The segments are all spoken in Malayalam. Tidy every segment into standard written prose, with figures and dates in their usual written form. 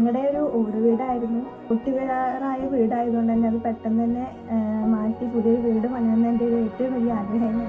ഞങ്ങളുടെ ഒരു ഓട് വീടായിരുന്നു. കുട്ടികളായ വീടായതുകൊണ്ട് തന്നെ അത് പെട്ടെന്ന് തന്നെ മാറ്റി പുതിയൊരു വീട് പണിയുന്ന എൻ്റെ ഒരു ഏറ്റവും വലിയ ആഗ്രഹമാണ്.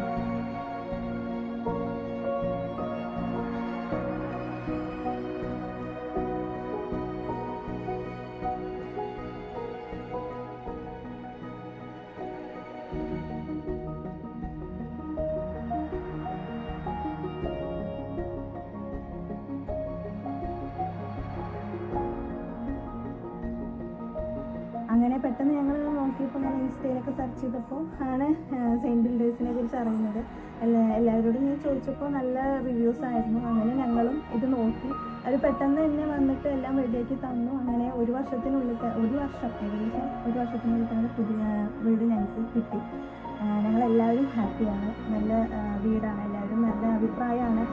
അങ്ങനെ പെട്ടെന്ന് ഞങ്ങൾ നോക്കിയപ്പോൾ ഞാൻ ഇൻസ്റ്റയിലൊക്കെ സെർച്ച് ചെയ്തപ്പോൾ ആണ് സെയിൻറ്റ് ബിൽഡേഴ്സിനെ കുറിച്ച് അറിയുന്നത്. എല്ലാവരോടും ഞാൻ ചോദിച്ചപ്പോൾ നല്ല റിവ്യൂസ് ആയിരുന്നു. അങ്ങനെ ഞങ്ങളും ഇത് നോക്കി. അത് പെട്ടെന്ന് തന്നെ വന്നിട്ട് എല്ലാം റെഡിയാക്കി തന്നു. അങ്ങനെ ഒരു വർഷത്തിനുള്ളിൽ തന്നെ പുതിയ വീട് ഞങ്ങൾക്ക് കിട്ടി. ഞങ്ങളെല്ലാവരും ഹാപ്പിയാണ്. നല്ല വീടാണ്, എല്ലാവരും നല്ല അഭിപ്രായമാണ്.